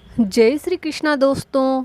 जय श्री कृष्णा दोस्तों।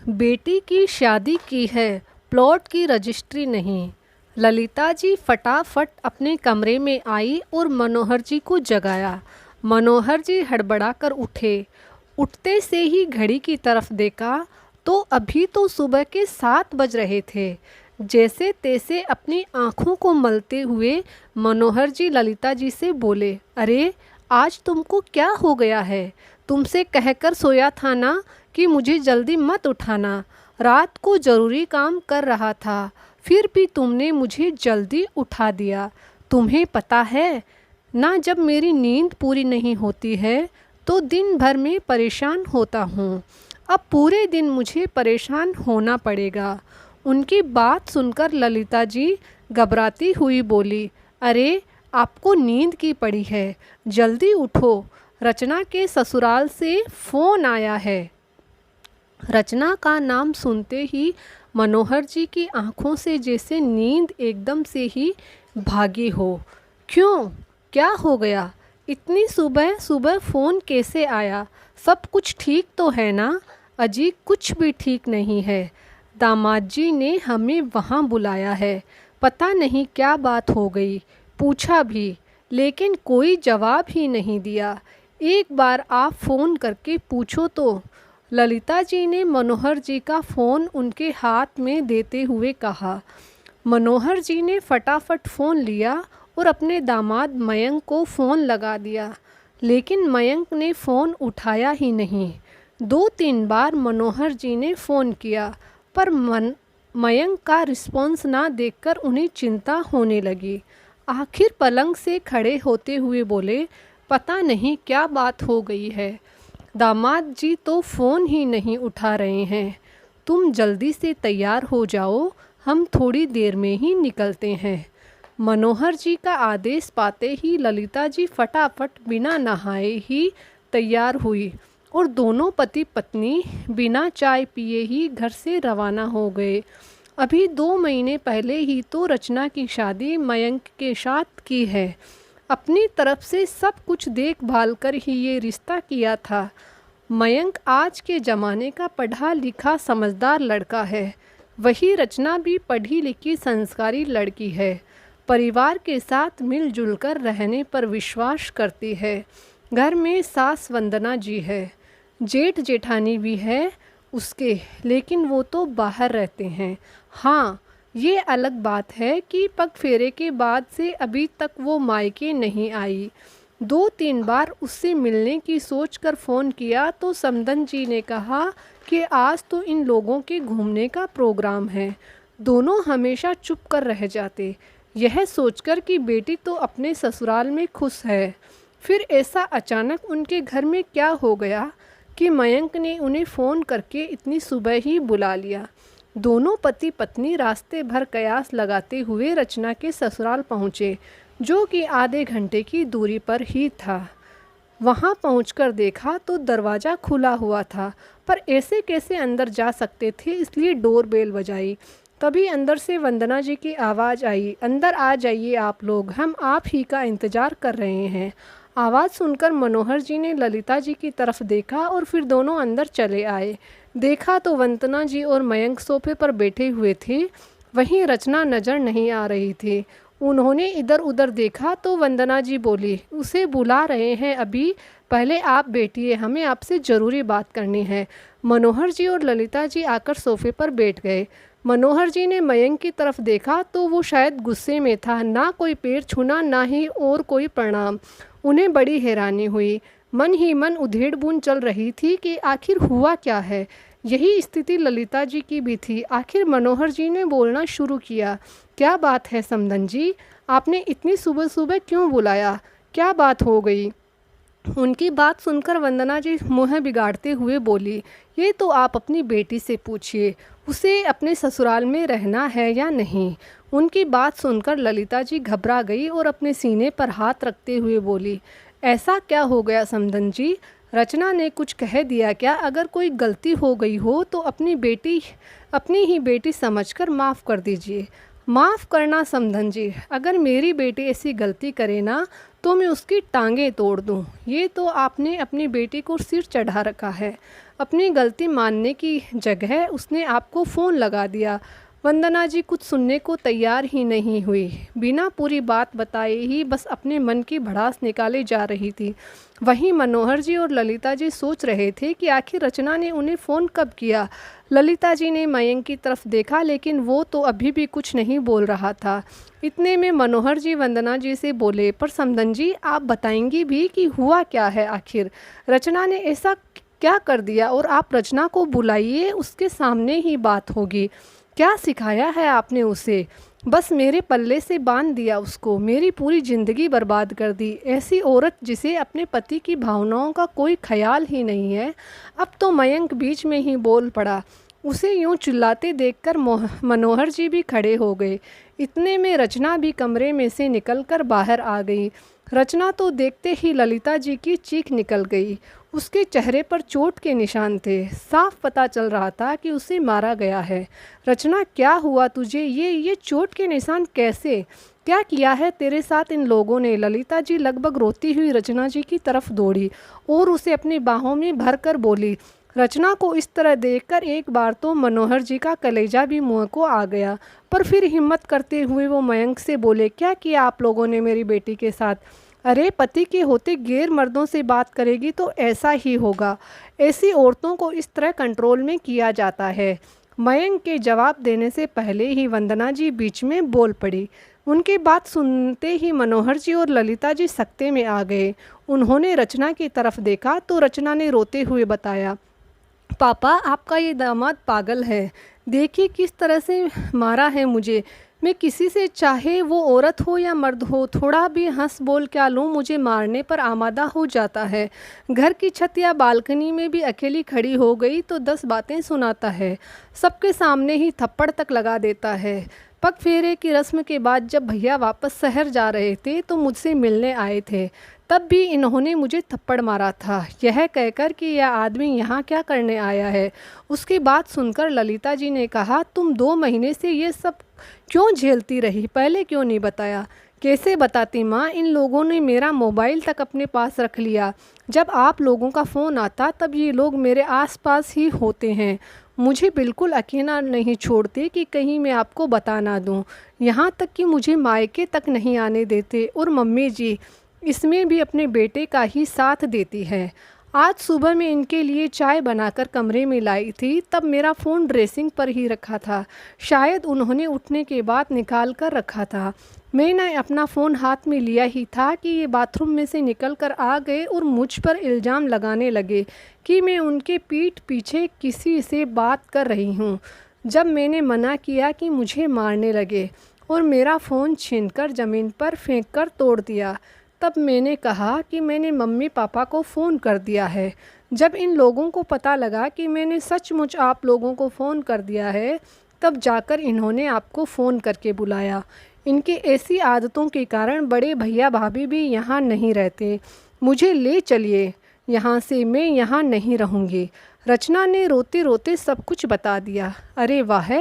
बेटी की शादी की है, प्लॉट की रजिस्ट्री नहीं। ललिता जी फटाफट अपने कमरे में आई और मनोहर जी को जगाया। मनोहर जी हड़बड़ा कर उठे। उठते से ही घड़ी की तरफ देखा तो अभी तो सुबह के 7 बज रहे थे। जैसे तैसे अपनी आंखों को मलते हुए मनोहर जी ललिता जी से बोले, अरे आज तुमको क्या हो गया है? तुमसे कहकर सोया था ना कि मुझे जल्दी मत उठाना। रात को ज़रूरी काम कर रहा था, फिर भी तुमने मुझे जल्दी उठा दिया। तुम्हें पता है ना, जब मेरी नींद पूरी नहीं होती है तो दिन भर में परेशान होता हूँ। अब पूरे दिन मुझे परेशान होना पड़ेगा। उनकी बात सुनकर ललिता जी घबराती हुई बोली, अरे आपको नींद की पड़ी है, जल्दी उठो। रचना के ससुराल से फ़ोन आया है। रचना का नाम सुनते ही मनोहर जी की आंखों से जैसे नींद एकदम से ही भागी हो। क्यों, क्या हो गया? इतनी सुबह सुबह फ़ोन कैसे आया? सब कुछ ठीक तो है ना? अजी कुछ भी ठीक नहीं है। दामाद जी ने हमें वहाँ बुलाया है। पता नहीं क्या बात हो गई। पूछा भी, लेकिन कोई जवाब ही नहीं दिया। एक बार आप फ़ोन करके पूछो तो। ललिता जी ने मनोहर जी का फ़ोन उनके हाथ में देते हुए कहा। मनोहर जी ने फटाफट फ़ोन लिया और अपने दामाद मयंक को फ़ोन लगा दिया, लेकिन मयंक ने फ़ोन उठाया ही नहीं। 2-3 बार मनोहर जी ने फ़ोन किया, पर मयंक का रिस्पॉन्स ना देखकर उन्हें चिंता होने लगी। आखिर पलंग से खड़े होते हुए बोले, पता नहीं क्या बात हो गई है। दामाद जी तो फ़ोन ही नहीं उठा रहे हैं। तुम जल्दी से तैयार हो जाओ, हम थोड़ी देर में ही निकलते हैं। मनोहर जी का आदेश पाते ही ललिता जी फटाफट बिना नहाए ही तैयार हुई और दोनों पति पत्नी बिना चाय पिए ही घर से रवाना हो गए। अभी 2 महीने पहले ही तो रचना की शादी मयंक के साथ की है। अपनी तरफ से सब कुछ देखभाल कर ही ये रिश्ता किया था। मयंक आज के ज़माने का पढ़ा लिखा समझदार लड़का है। वही रचना भी पढ़ी लिखी संस्कारी लड़की है। परिवार के साथ मिलजुल कर रहने पर विश्वास करती है। घर में सास वंदना जी है, जेठ जेठानी भी है उसके, लेकिन वो तो बाहर रहते हैं। हाँ, ये अलग बात है कि पग फेरे के बाद से अभी तक वो मायके नहीं आई। 2-3 बार उससे मिलने की सोचकर फ़ोन किया तो समदन जी ने कहा कि आज तो इन लोगों के घूमने का प्रोग्राम है। दोनों हमेशा चुप कर रह जाते, यह सोचकर कि बेटी तो अपने ससुराल में खुश है। फिर ऐसा अचानक उनके घर में क्या हो गया कि मयंक ने उन्हें फ़ोन करके इतनी सुबह ही बुला लिया। दोनों पति पत्नी रास्ते भर कयास लगाते हुए रचना के ससुराल पहुँचे, जो कि आधे घंटे की दूरी पर ही था। वहां पहुंचकर देखा तो दरवाज़ा खुला हुआ था, पर ऐसे कैसे अंदर जा सकते थे, इसलिए डोर बेल बजाई। तभी अंदर से वंदना जी की आवाज़ आई, अंदर आ जाइए आप लोग, हम आप ही का इंतज़ार कर रहे हैं। आवाज़ सुनकर मनोहर जी ने ललिता जी की तरफ देखा और फिर दोनों अंदर चले आए। देखा तो वंदना जी और मयंक सोफे पर बैठे हुए थे, वहीं रचना नज़र नहीं आ रही थी। उन्होंने इधर उधर देखा तो वंदना जी बोली, उसे बुला रहे हैं अभी, पहले आप बैठिए, हमें आपसे ज़रूरी बात करनी है। मनोहर जी और ललिता जी आकर सोफे पर बैठ गए। मनोहर जी ने मयंक की तरफ देखा तो वो शायद गुस्से में था, ना कोई पैर छूना ना ही और कोई प्रणाम। उन्हें बड़ी हैरानी हुई, मन ही मन उधेड़-बुन चल रही थी कि आखिर हुआ क्या है। यही स्थिति ललिता जी की भी थी। आखिर मनोहर जी ने बोलना शुरू किया, क्या बात है समदन जी, आपने इतनी सुबह सुबह क्यों बुलाया, क्या बात हो गई? उनकी बात सुनकर वंदना जी मुँह बिगाड़ते हुए बोली, ये तो आप अपनी बेटी से पूछिए, उसे अपने ससुराल में रहना है या नहीं। उनकी बात सुनकर ललिता जी घबरा गई और अपने सीने पर हाथ रखते हुए बोली, ऐसा क्या हो गया समदन जी? रचना ने कुछ कह दिया क्या? अगर कोई गलती हो गई हो तो अपनी ही बेटी समझकर माफ़ कर दीजिए। माफ़ करना समधन जी, अगर मेरी बेटी ऐसी गलती करे ना तो मैं उसकी टांगें तोड़ दूं। ये तो आपने अपनी बेटी को सिर चढ़ा रखा है। अपनी गलती मानने की जगह उसने आपको फ़ोन लगा दिया। वंदना जी कुछ सुनने को तैयार ही नहीं हुई। बिना पूरी बात बताए ही बस अपने मन की भड़ास निकाले जा रही थी। वहीं मनोहर जी और ललिता जी सोच रहे थे कि आखिर रचना ने उन्हें फ़ोन कब किया। ललिता जी ने मयंक की तरफ देखा, लेकिन वो तो अभी भी कुछ नहीं बोल रहा था। इतने में मनोहर जी वंदना जी से बोले, पर समधन जी आप बताएंगी भी कि हुआ क्या है आखिर? रचना ने ऐसा क्या कर दिया? और आप रचना को बुलाइए, उसके सामने ही बात होगी। क्या सिखाया है आपने उसे? बस मेरे पल्ले से बांध दिया उसको, मेरी पूरी ज़िंदगी बर्बाद कर दी। ऐसी औरत जिसे अपने पति की भावनाओं का कोई ख्याल ही नहीं है। अब तो मयंक बीच में ही बोल पड़ा। उसे यूं चिल्लाते देखकर मनोहर जी भी खड़े हो गए। इतने में रचना भी कमरे में से निकलकर बाहर आ गई। रचना तो देखते ही ललिता जी की चीख निकल गई। उसके चेहरे पर चोट के निशान थे। साफ पता चल रहा था कि उसे मारा गया है। रचना, क्या हुआ तुझे? ये चोट के निशान कैसे? क्या किया है तेरे साथ इन लोगों ने? ललिता जी लगभग रोती हुई रचना जी की तरफ दौड़ी और उसे अपनी बाहों में भर कर बोली। रचना को इस तरह देखकर एक बार तो मनोहर जी का कलेजा भी मुंह को आ गया, पर फिर हिम्मत करते हुए वो मयंक से बोले, क्या किया आप लोगों ने मेरी बेटी के साथ? अरे पति के होते गैर मर्दों से बात करेगी तो ऐसा ही होगा। ऐसी औरतों को इस तरह कंट्रोल में किया जाता है। मयंक के जवाब देने से पहले ही वंदना जी बीच में बोल पड़ी। उनकी बात सुनते ही मनोहर जी और ललिता जी सकते में आ गए। उन्होंने रचना की तरफ देखा तो रचना ने रोते हुए बताया, पापा आपका ये दामाद पागल है। देखिए किस तरह से मारा है मुझे। मैं किसी से, चाहे वो औरत हो या मर्द हो, थोड़ा भी हंस बोल क्या लूँ, मुझे मारने पर आमादा हो जाता है। घर की छत या बालकनी में भी अकेली खड़ी हो गई तो 10 बातें सुनाता है। सबके सामने ही थप्पड़ तक लगा देता है। पग फेरे की रस्म के बाद जब भैया वापस शहर जा रहे थे तो मुझसे मिलने आए थे, तब भी इन्होंने मुझे थप्पड़ मारा था, यह कहकर कि यह आदमी यहाँ क्या करने आया है। उसकी बात सुनकर ललिता जी ने कहा, तुम 2 महीने से ये सब क्यों झेलती रही? पहले क्यों नहीं बताया? कैसे बताती माँ? इन लोगों ने मेरा मोबाइल तक अपने पास रख लिया। जब आप लोगों का फ़ोन आता तब ये लोग मेरे आसपास ही होते हैं। मुझे बिल्कुल अकेला नहीं छोड़ते कि कहीं मैं आपको बता ना दूँ। यहाँ तक कि मुझे मायके तक नहीं आने देते। और मम्मी जी इसमें भी अपने बेटे का ही साथ देती है। आज सुबह मैं इनके लिए चाय बनाकर कमरे में लाई थी, तब मेरा फ़ोन ड्रेसिंग पर ही रखा था। शायद उन्होंने उठने के बाद निकाल कर रखा था। मैंने अपना फ़ोन हाथ में लिया ही था कि ये बाथरूम में से निकल कर आ गए और मुझ पर इल्ज़ाम लगाने लगे कि मैं उनके पीठ पीछे किसी से बात कर रही हूँ। जब मैंने मना किया कि मुझे मारने लगे और मेरा फ़ोन छीनकर ज़मीन पर फेंक कर तोड़ दिया। तब मैंने कहा कि मैंने मम्मी पापा को फ़ोन कर दिया है। जब इन लोगों को पता लगा कि मैंने सचमुच आप लोगों को फ़ोन कर दिया है, तब जाकर इन्होंने आपको फ़ोन करके बुलाया। इनकी ऐसी आदतों के कारण बड़े भैया भाभी भी यहाँ नहीं रहते। मुझे ले चलिए यहाँ से, मैं यहाँ नहीं रहूँगी। रचना ने रोते रोते सब कुछ बता दिया। अरे वाह,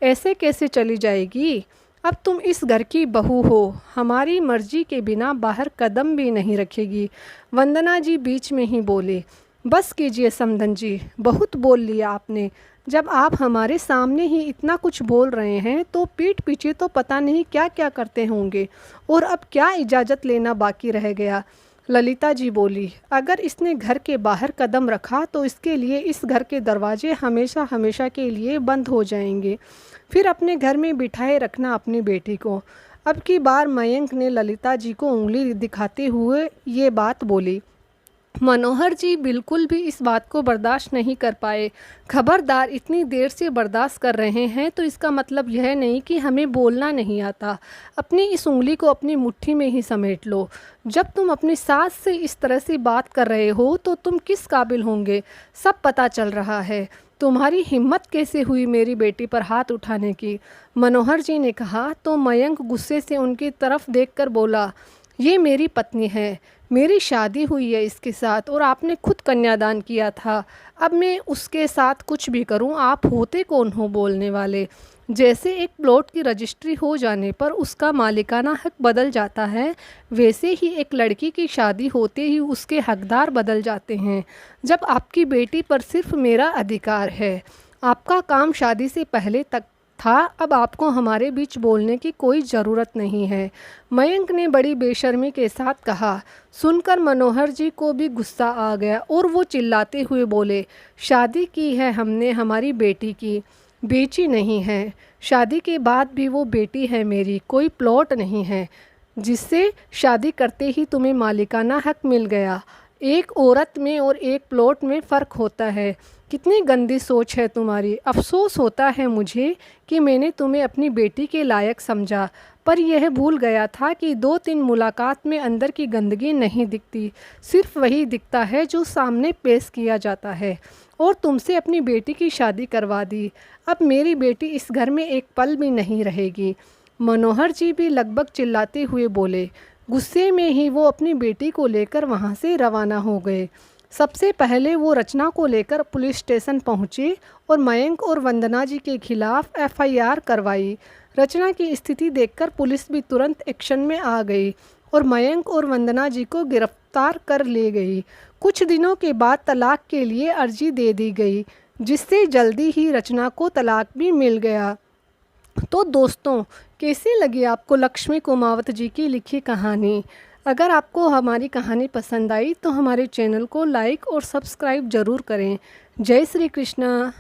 ऐसे कैसे चली जाएगी? अब तुम इस घर की बहू हो, हमारी मर्जी के बिना बाहर कदम भी नहीं रखेगी। वंदना जी बीच में ही बोले, बस कीजिए समधन जी, बहुत बोल लिया आपने। जब आप हमारे सामने ही इतना कुछ बोल रहे हैं तो पीठ पीछे तो पता नहीं क्या क्या करते होंगे। और अब क्या इजाज़त लेना बाकी रह गया? ललिता जी बोली, अगर इसने घर के बाहर कदम रखा तो इसके लिए इस घर के दरवाजे हमेशा हमेशा के लिए बंद हो जाएंगे। फिर अपने घर में बिठाए रखना अपनी बेटी को। अब की बार मयंक ने ललिता जी को उंगली दिखाते हुए ये बात बोली। मनोहर जी बिल्कुल भी इस बात को बर्दाश्त नहीं कर पाए। खबरदार, इतनी देर से बर्दाश्त कर रहे हैं तो इसका मतलब यह नहीं कि हमें बोलना नहीं आता। अपनी इस उंगली को अपनी मुट्ठी में ही समेट लो। जब तुम अपनी सास से इस तरह से बात कर रहे हो तो तुम किस काबिल होंगे, सब पता चल रहा है। तुम्हारी हिम्मत कैसे हुई मेरी बेटी पर हाथ उठाने की? मनोहर जी ने कहा तो मयंक गुस्से से उनकी तरफ देखकर बोला, ये मेरी पत्नी है, मेरी शादी हुई है इसके साथ और आपने खुद कन्यादान किया था। अब मैं उसके साथ कुछ भी करूं, आप होते कौन हो बोलने वाले। जैसे एक प्लॉट की रजिस्ट्री हो जाने पर उसका मालिकाना हक बदल जाता है, वैसे ही एक लड़की की शादी होते ही उसके हकदार बदल जाते हैं। जब आपकी बेटी पर सिर्फ मेरा अधिकार है, आपका काम शादी से पहले तक था, अब आपको हमारे बीच बोलने की कोई ज़रूरत नहीं है। मयंक ने बड़ी बेशर्मी के साथ कहा। सुनकर मनोहर जी को भी गुस्सा आ गया और वो चिल्लाते हुए बोले, शादी की है हमने हमारी बेटी की, बेची नहीं है। शादी के बाद भी वो बेटी है मेरी, कोई प्लॉट नहीं है जिससे शादी करते ही तुम्हें मालिकाना हक मिल गया। एक औरत में और एक प्लॉट में फ़र्क होता है। कितनी गंदी सोच है तुम्हारी। अफसोस होता है मुझे कि मैंने तुम्हें अपनी बेटी के लायक समझा, पर यह भूल गया था कि 2-3 मुलाकात में अंदर की गंदगी नहीं दिखती, सिर्फ वही दिखता है जो सामने पेश किया जाता है। और तुमसे अपनी बेटी की शादी करवा दी। अब मेरी बेटी इस घर में एक पल भी नहीं रहेगी। मनोहर जी भी लगभग चिल्लाते हुए बोले। गुस्से में ही वो अपनी बेटी को लेकर वहाँ से रवाना हो गए। सबसे पहले वो रचना को लेकर पुलिस स्टेशन पहुँचे और मयंक और वंदना जी के खिलाफ एफआईआर करवाई। रचना की स्थिति देखकर पुलिस भी तुरंत एक्शन में आ गई और मयंक और वंदना जी को गिरफ्तार कर ले गई। कुछ दिनों के बाद तलाक के लिए अर्जी दे दी गई, जिससे जल्दी ही रचना को तलाक भी मिल गया। तो दोस्तों, कैसी लगी आपको लक्ष्मी कुमावत जी की लिखी कहानी। अगर आपको हमारी कहानी पसंद आई तो हमारे चैनल को लाइक और सब्सक्राइब ज़रूर करें। जय श्री कृष्णा।